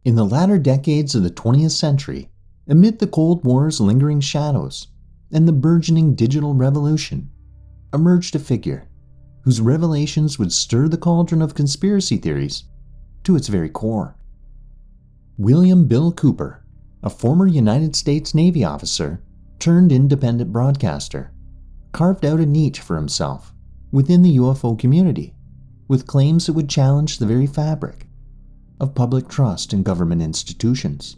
In the latter decades of the 20th century, amid the Cold War's lingering shadows and the burgeoning digital revolution, emerged a figure whose revelations would stir the cauldron of conspiracy theories to its very core. William Bill Cooper, a former United States Navy officer turned independent broadcaster, carved out a niche for himself within the UFO community with claims that would challenge the very fabric of public trust in government institutions.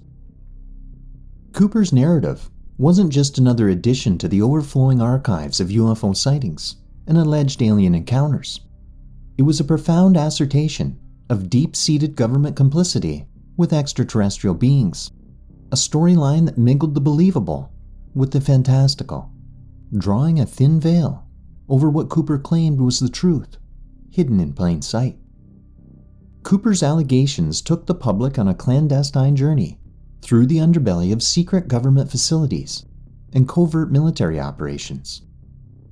Cooper's narrative wasn't just another addition to the overflowing archives of UFO sightings and alleged alien encounters. It was a profound assertion of deep-seated government complicity with extraterrestrial beings, a storyline that mingled the believable with the fantastical, drawing a thin veil over what Cooper claimed was the truth, hidden in plain sight. Cooper's allegations took the public on a clandestine journey through the underbelly of secret government facilities and covert military operations,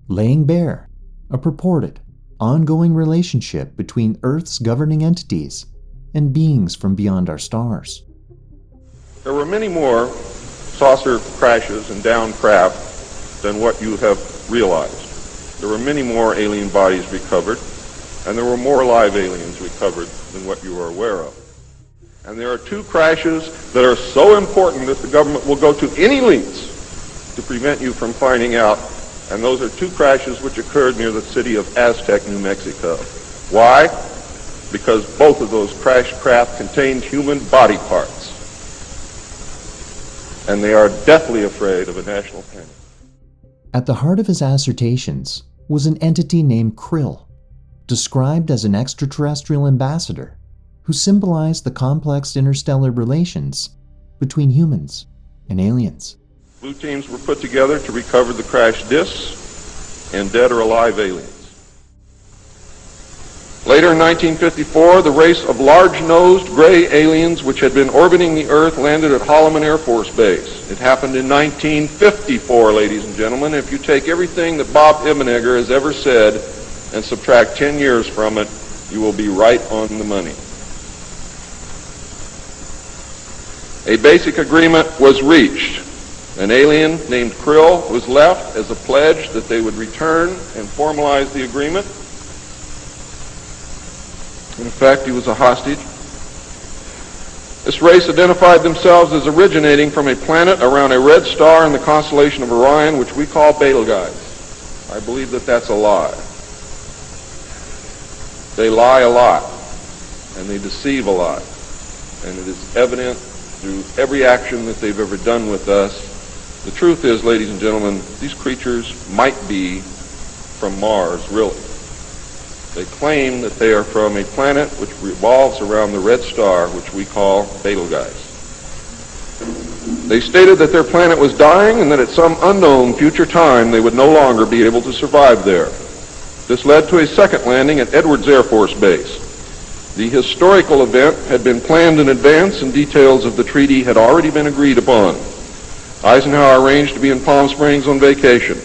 laying bare a purported, ongoing relationship between Earth's governing entities and beings from beyond our stars. There were many more saucer crashes and downed craft than what you have realized. There were many more alien bodies recovered, and there were more live aliens recovered than what you are aware of. And there are two crashes that are so important that the government will go to any lengths to prevent you from finding out, and those are two crashes which occurred near the city of Aztec, New Mexico. Why? Because both of those crashed craft contained human body parts. And they are deathly afraid of a national panic. At the heart of his assertions was an entity named Krill, described as an extraterrestrial ambassador who symbolized the complex interstellar relations between humans and aliens. Blue teams were put together to recover the crashed discs and dead or alive aliens. Later in 1954, the race of large-nosed gray aliens which had been orbiting the Earth landed at Holloman Air Force Base. It happened in 1954, ladies and gentlemen. If you take everything that Bob Ebenegger has ever said and subtract 10 years from it, you will be right on the money. A basic agreement was reached. An alien named Krill was left as a pledge that they would return and formalize the agreement. In effect, he was a hostage. This race identified themselves as originating from a planet around a red star in the constellation of Orion, which we call Betelgeuse. I believe that that's a lie. They lie a lot, and they deceive a lot, and it is evident through every action that they've ever done with us. The truth is, ladies and gentlemen, these creatures might be from Mars, really. They claim that they are from a planet which revolves around the red star, which we call Betelgeuse. They stated that their planet was dying and that at some unknown future time they would no longer be able to survive there. This led to a second landing at Edwards Air Force Base. The historical event had been planned in advance and details of the treaty had already been agreed upon. Eisenhower arranged to be in Palm Springs on vacation.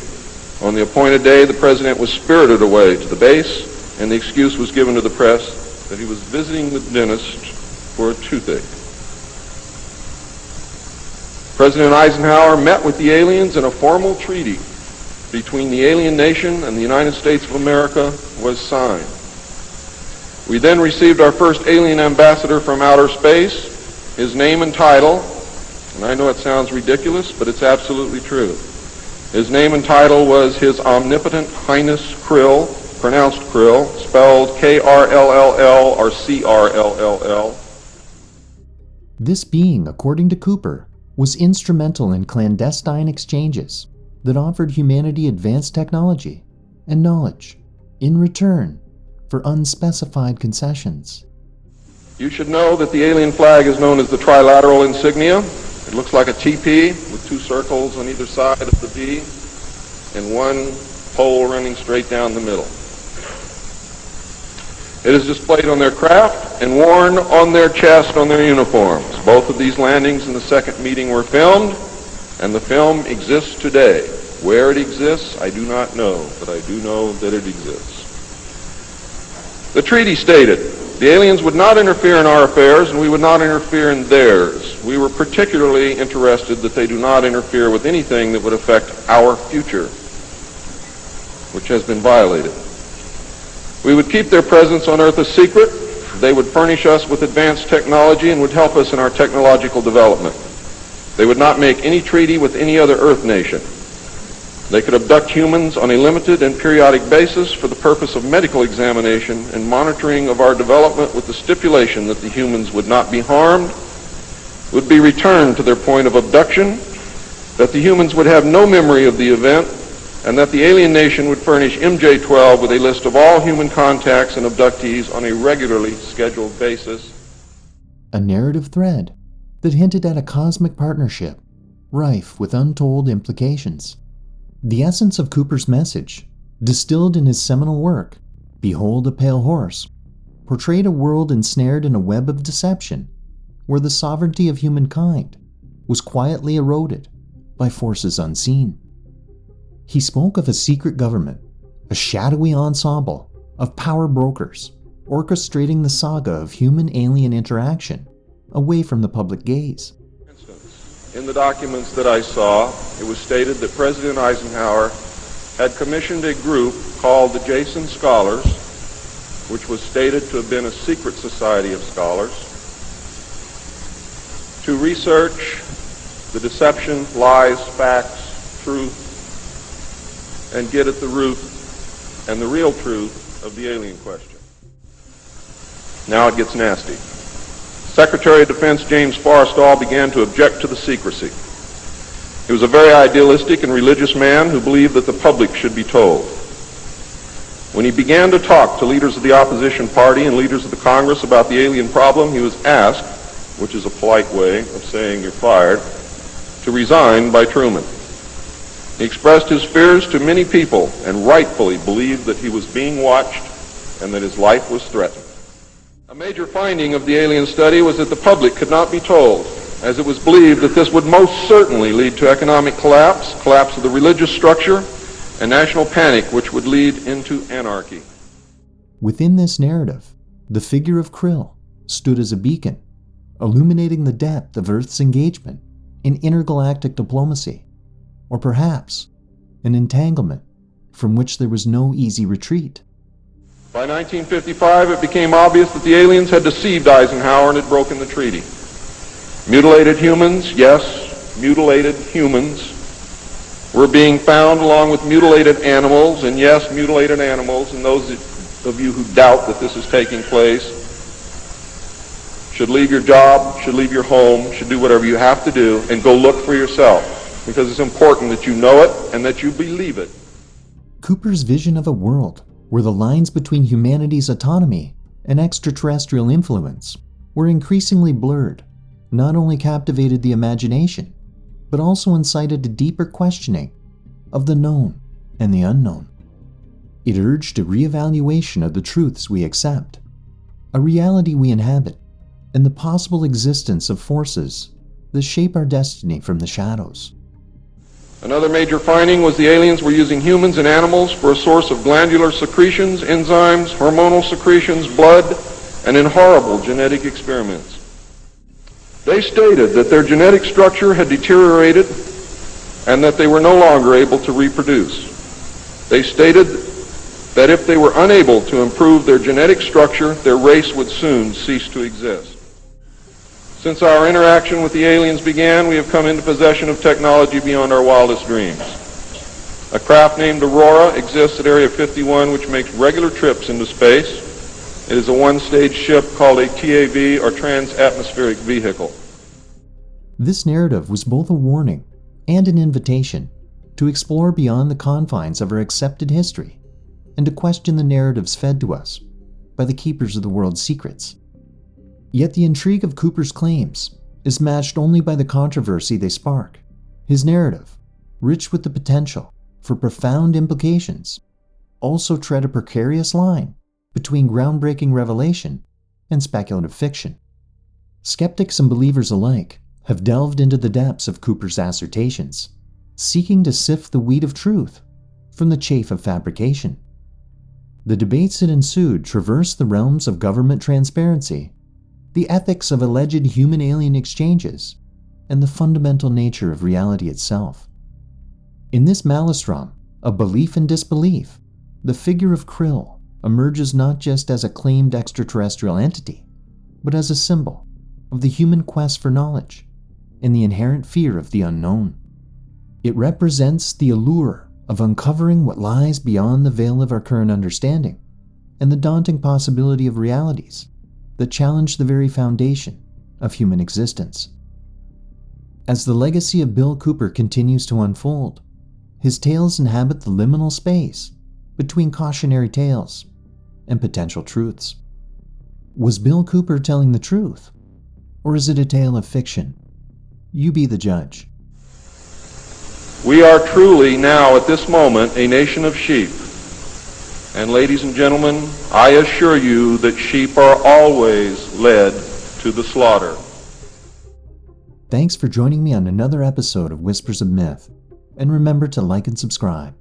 On the appointed day, the president was spirited away to the base, and the excuse was given to the press that he was visiting the dentist for a toothache. President Eisenhower met with the aliens, and a formal treaty between the alien nation and the United States of America was signed. We then received our first alien ambassador from outer space. His name and title, and I know it sounds ridiculous, but it's absolutely true. His name and title was His Omnipotent Highness Krill, pronounced Krill, spelled K-R-L-L-L or C-R-L-L-L. This being, according to Cooper, was instrumental in clandestine exchanges that offered humanity advanced technology and knowledge in return for unspecified concessions. You should know that the alien flag is known as the trilateral insignia. It looks like a TP with two circles on either side of the V and one pole running straight down the middle. It is displayed on their craft and worn on their chest on their uniforms. Both of these landings in the second meeting were filmed, and the film exists today. Where it exists, I do not know, but I do know that it exists. The treaty stated The aliens would not interfere in our affairs, and we would not interfere in theirs. We were particularly interested that they do not interfere with anything that would affect our future, which has been violated. We would keep their presence on Earth a secret. They would furnish us with advanced technology and would help us in our technological development. They would not make any treaty with any other Earth nation. They could abduct humans on a limited and periodic basis for the purpose of medical examination and monitoring of our development, with the stipulation that the humans would not be harmed, would be returned to their point of abduction, that the humans would have no memory of the event, and that the alien nation would furnish MJ-12 with a list of all human contacts and abductees on a regularly scheduled basis. A narrative thread that hinted at a cosmic partnership, rife with untold implications. The essence of Cooper's message, distilled in his seminal work, Behold a Pale Horse, portrayed a world ensnared in a web of deception, where the sovereignty of humankind was quietly eroded by forces unseen. He spoke of a secret government, a shadowy ensemble of power brokers, orchestrating the saga of human-alien interaction away from the public gaze. In the documents that I saw, it was stated that President Eisenhower had commissioned a group called the Jason Scholars, which was stated to have been a secret society of scholars, to research the deception, lies, facts, truth, and get at the root and the real truth of the alien question. Now it gets nasty. Secretary of Defense James Forrestal began to object to the secrecy. He was a very idealistic and religious man who believed that the public should be told. When he began to talk to leaders of the opposition party and leaders of the Congress about the alien problem, he was asked, which is a polite way of saying you're fired, to resign by Truman. He expressed his fears to many people and rightfully believed that he was being watched and that his life was threatened. A major finding of the alien study was that the public could not be told, as it was believed that this would most certainly lead to economic collapse, collapse of the religious structure, and national panic, which would lead into anarchy. Within this narrative, the figure of Krill stood as a beacon, illuminating the depth of Earth's engagement in intergalactic diplomacy, or perhaps an entanglement from which there was no easy retreat. By 1955, it became obvious that the aliens had deceived Eisenhower and had broken the treaty. Mutilated humans, yes, mutilated humans, were being found along with mutilated animals, and yes, mutilated animals, and those of you who doubt that this is taking place should leave your job, should leave your home, should do whatever you have to do, and go look for yourself, because it's important that you know it and that you believe it. Cooper's vision of a world where the lines between humanity's autonomy and extraterrestrial influence were increasingly blurred not only captivated the imagination, but also incited a deeper questioning of the known and the unknown. It urged a reevaluation of the truths we accept, a reality we inhabit, and the possible existence of forces that shape our destiny from the shadows. Another major finding was the aliens were using humans and animals for a source of glandular secretions, enzymes, hormonal secretions, blood, and in horrible genetic experiments. They stated that their genetic structure had deteriorated and that they were no longer able to reproduce. They stated that if they were unable to improve their genetic structure, their race would soon cease to exist. Since our interaction with the aliens began, we have come into possession of technology beyond our wildest dreams. A craft named Aurora exists at Area 51, which makes regular trips into space. It is a one-stage ship called a TAV, or Trans-Atmospheric Vehicle. This narrative was both a warning and an invitation to explore beyond the confines of our accepted history and to question the narratives fed to us by the keepers of the world's secrets. Yet the intrigue of Cooper's claims is matched only by the controversy they spark. His narrative, rich with the potential for profound implications, also tread a precarious line between groundbreaking revelation and speculative fiction. Skeptics and believers alike have delved into the depths of Cooper's assertions, seeking to sift the wheat of truth from the chaff of fabrication. The debates that ensued traversed the realms of government transparency, the ethics of alleged human-alien exchanges, and the fundamental nature of reality itself. In this maelstrom of belief and disbelief, the figure of Krill emerges not just as a claimed extraterrestrial entity, but as a symbol of the human quest for knowledge and the inherent fear of the unknown. It represents the allure of uncovering what lies beyond the veil of our current understanding and the daunting possibility of realities that challenge the very foundation of human existence. As the legacy of Bill Cooper continues to unfold, his tales inhabit the liminal space between cautionary tales and potential truths. Was Bill Cooper telling the truth, or is it a tale of fiction? You be the judge. We are truly now at this moment a nation of sheep. And ladies and gentlemen, I assure you that sheep are always led to the slaughter. Thanks for joining me on another episode of Whispers of Myth, and remember to like and subscribe.